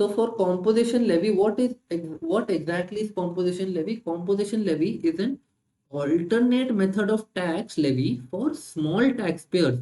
So for composition levy, what exactly is composition levy? Composition levy is an alternate method of tax levy for small taxpayers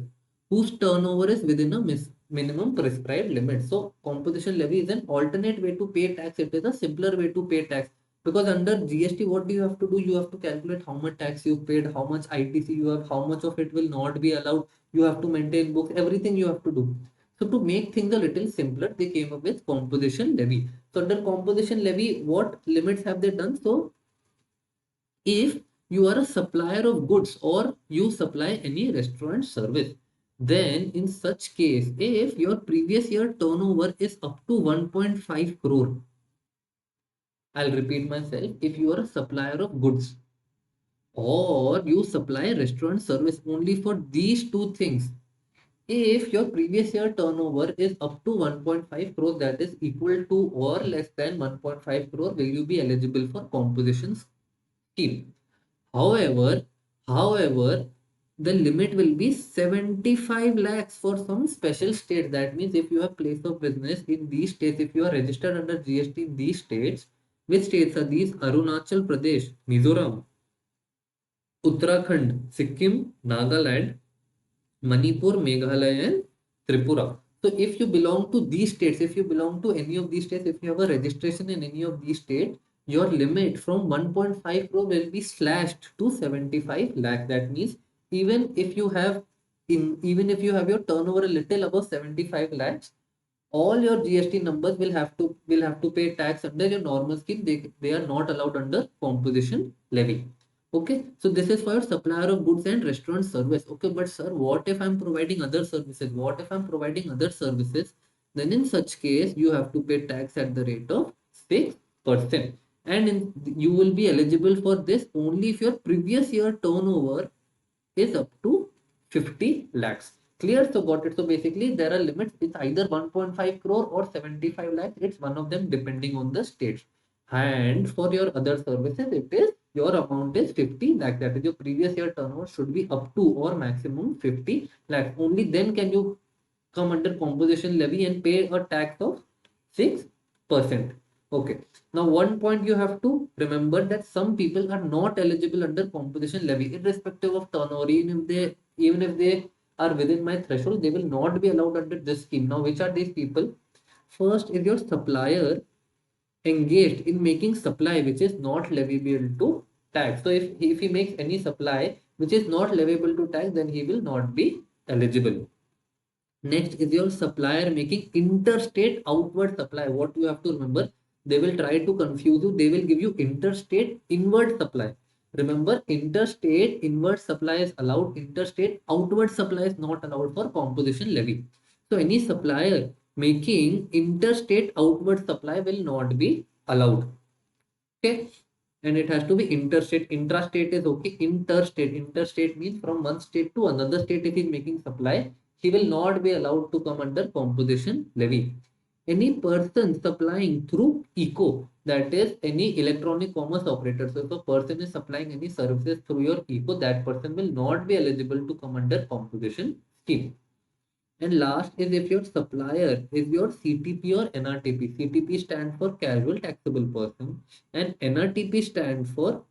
whose turnover is within a minimum prescribed limit. So composition levy is an alternate way to pay tax. It is a simpler way to pay tax, because under GST, what do you have to do? You have to calculate how much tax you paid, how much ITC you have, how much of it will not be allowed. You have to maintain books, everything you have to do. So to make things a little simpler, they came up with composition levy. So under composition levy, what limits have they done? So if you are a supplier of goods or you supply any restaurant service, then in such case, if your previous year turnover is up to 1.5 crore, I'll repeat myself, if you are a supplier of goods or you supply restaurant service only for these two things, if your previous year turnover is up to 1.5 crore, that is equal to or less than 1.5 crore, will you be eligible for composition scheme? However, however, the limit will be 75 lakhs for some special states. That means if you have place of business in these states, if you are registered under GST in these states, which states are these? Arunachal Pradesh, Mizoram, Uttarakhand, Sikkim, Nagaland, Manipur, Meghalaya, and Tripura. So if you belong to these states, if you belong to any of these states, if you have a registration in any of these states, your limit from 1.5 crore will be slashed to 75 lakh. That means even if you have your turnover a little above 75 lakhs, all your GST numbers will have to pay tax under your normal scheme. They are not allowed under composition levy. Okay, so this is for supplier of goods and restaurant service. Okay, but sir, what if I'm providing other services? What if I'm providing other services? Then in such case, you have to pay tax at the rate of 6%. And you will be eligible for this only if your previous year turnover is up to 50 lakhs. Clear? So got it. So basically there are limits. It's either 1.5 crore or 75 lakhs. It's one of them depending on the state. And for your other services, it is your amount is 50 lakhs. That is your previous year turnover should be up to or maximum 50 lakhs. Only then can you come under composition levy and pay a tax of 6%. Okay. Now, one point you have to remember that some people are not eligible under composition levy, irrespective of turnover. Even if they are within my threshold, they will not be allowed under this scheme. Now, which are these people? First is your supplier engaged in making supply which is not leviable to tax. So if he makes any supply which is not leviable to tax, then he will not be eligible. Next is your supplier making interstate outward supply. What you have to remember, they will try to confuse you. They will give you interstate inward supply. Remember, interstate inward supply is allowed. Interstate outward supply is not allowed for composition levy. So any supplier making interstate outward supply will not be allowed. Okay. And it has to be interstate. Intrastate is okay. Interstate means from one state to another state. If he is making supply, he will not be allowed to come under composition levy. Any person supplying through eco, that is any electronic commerce operator. So if a person is supplying any services through your eco, that person will not be eligible to come under composition scheme. And last is if your supplier is your CTP or NRTP. CTP stands for casual taxable person and NRTP stands for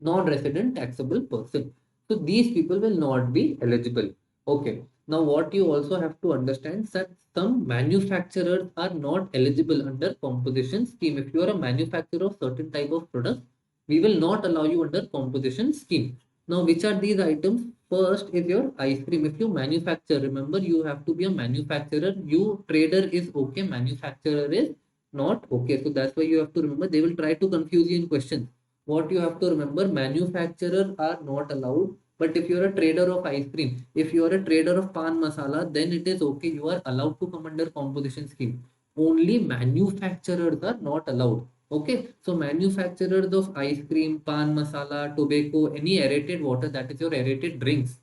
non-resident taxable person. So these people will not be eligible. Okay. Now what you also have to understand that some manufacturers are not eligible under composition scheme. If you are a manufacturer of certain type of products, we will not allow you under composition scheme. Now which are these items? First is your ice cream. If you manufacture, remember you have to be a manufacturer. You trader is okay, manufacturer is not okay. So that's why you have to remember. They will try to confuse you in questions. What you have to remember, manufacturers are not allowed. But if you're a trader of ice cream, if you're a trader of pan masala, then it is okay. You are allowed to come under composition scheme. Only manufacturers are not allowed. Okay, so manufacturers of ice cream, pan masala, tobacco, any aerated water, that is your aerated drinks,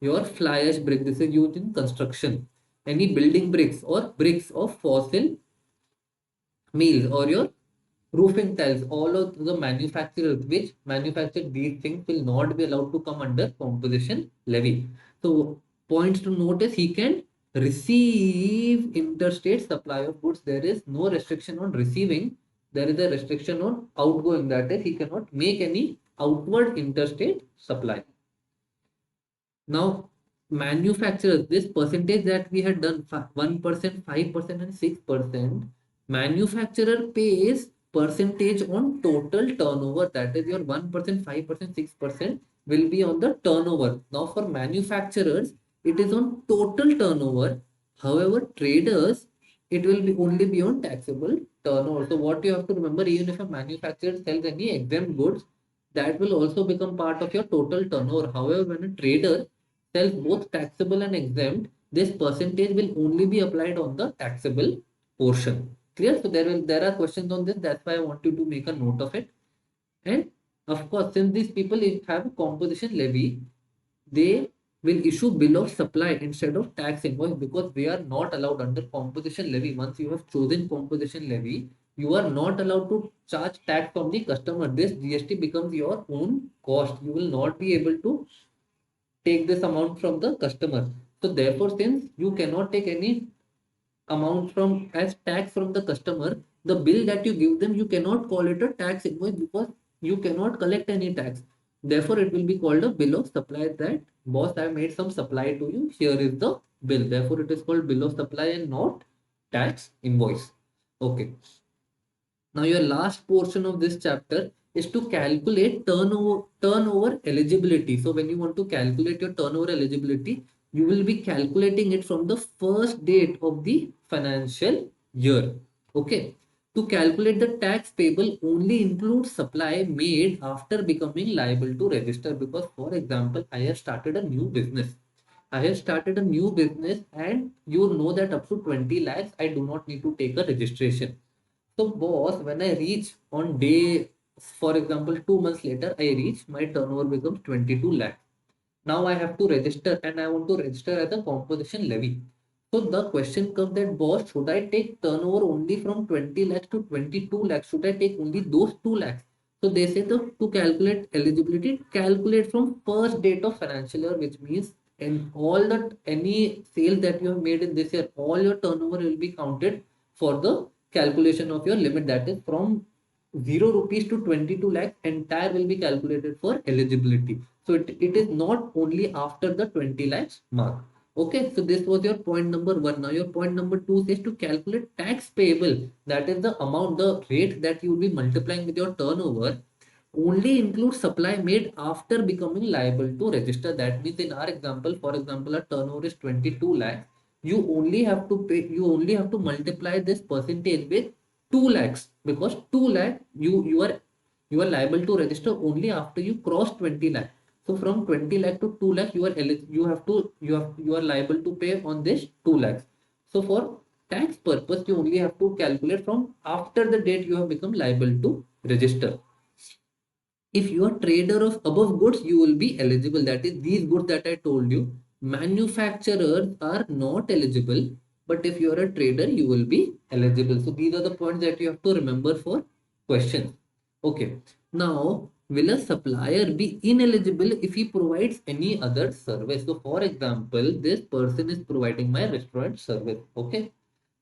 your fly ash brick, this is used in construction, any building bricks or bricks of fossil meals, or your roofing tiles, all of the manufacturers which manufacture these things will not be allowed to come under composition levy. So points to notice, he can receive interstate supply of goods, there is no restriction on receiving. There is a restriction on outgoing, that is, he cannot make any outward interstate supply. Now, manufacturers, this percentage that we had done 1%, 5%, and 6%, manufacturer pays percentage on total turnover. That is, your 1%, 5%, 6% will be on the turnover. Now, for manufacturers, it is on total turnover. However, traders, it will be only be on taxable turnover. So, what you have to remember, even if a manufacturer sells any exempt goods, that will also become part of your total turnover. However, when a trader sells both taxable and exempt, this percentage will only be applied on the taxable portion. Clear? So there are questions on this. That's why I want you to make a note of it. And of course, since these people have a composition levy, they will issue bill of supply instead of tax invoice, because they are not allowed under composition levy. Once you have chosen composition levy, you are not allowed to charge tax from the customer. This GST becomes your own cost. You will not be able to take this amount from the customer. So therefore, since you cannot take any amount from as tax from the customer, the bill that you give them, you cannot call it a tax invoice, because you cannot collect any tax. Therefore, it will be called a bill of supply, that boss, I made some supply to you, here is the bill. Therefore, it is called bill of supply and not tax invoice. Okay. Now, your last portion of this chapter is to calculate turnover eligibility. So, when you want to calculate your turnover eligibility, you will be calculating it from the first date of the financial year. Okay. To calculate the tax payable only includes supply made after becoming liable to register. Because, for example, I have started a new business. I have started a new business, and you know that up to 20 lakhs, I do not need to take a registration. So boss, when I reach on day, for example, 2 months later, I reach, my turnover becomes 22 lakh. Now I have to register, and I want to register as a composition levy. So the question comes that, boss, should I take turnover only from 20 lakhs to 22 lakhs? Should I take only those 2 lakhs? So they say to calculate eligibility, calculate from first date of financial year, which means in all that any sales that you have made in this year, all your turnover will be counted for the calculation of your limit. That is from 0 rupees to 22 lakhs, entire will be calculated for eligibility. So it is not only after the 20 lakhs mark. Okay, so this was your point number one. Now your point number two says to calculate tax payable. That is the amount, the rate that you will be multiplying with your turnover, only includes supply made after becoming liable to register. That means in our example, for example, our turnover is 22 lakhs. You only have to pay, you only have to multiply this percentage with 2 lakhs, because 2 lakh you are liable to register only after you cross 20 lakh. So from 20 lakh to 2 lakh, you are liable to pay on this 2 lakhs. So for tax purpose, you only have to calculate from after the date you have become liable to register. If you are trader of above goods, you will be eligible. That is, these goods that I told you, manufacturers are not eligible, but if you are a trader, you will be eligible. So these are the points that you have to remember for questions. Okay, now, will a supplier be ineligible if he provides any other service? So for example, this person is providing my restaurant service. Okay,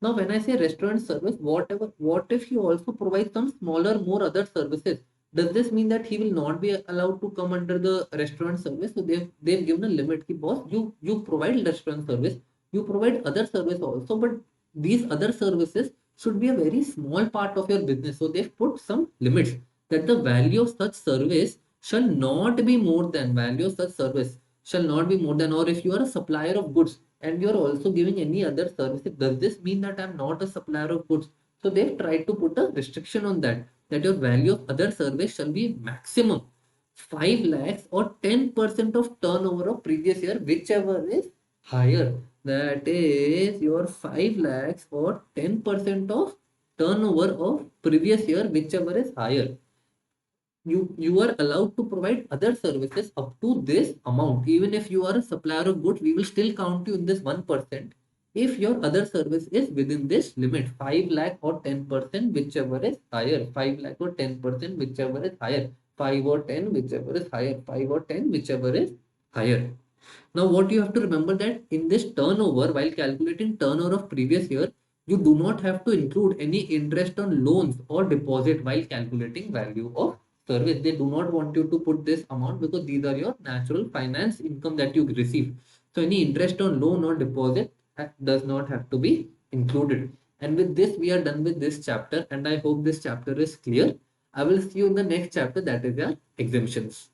now when I say restaurant service, what if he also provides some smaller, more other services? Does this mean that he will not be allowed to come under the restaurant service? So they've given a limit. Ki, boss, you provide restaurant service, you provide other service also, but these other services should be a very small part of your business. So they've put some limits that the value of such service shall not be more than value of such service shall not be more than. Or if you are a supplier of goods and you are also giving any other services, does this mean that I'm not a supplier of goods? So they've tried to put a restriction on that, that your value of other service shall be maximum 5 lakhs or 10% of turnover of previous year, whichever is higher. That is your 5 lakhs or 10% of turnover of previous year, whichever is higher. You are allowed to provide other services up to this amount. Even if you are a supplier of goods, we will still count you in this 1% if your other service is within this limit, 5 lakh or 10%, whichever is higher. 5 lakh or 10%, whichever is higher. 5 or 10, whichever is higher. 5 or 10, whichever is higher. Now, what you have to remember that in this turnover, while calculating turnover of previous year, you do not have to include any interest on loans or deposit while calculating value of service. They do not want you to put this amount because these are your natural finance income that you receive. So any interest on loan or deposit does not have to be included. And with this, we are done with this chapter, and I hope this chapter is clear. I will see you in the next chapter, that is your exemptions.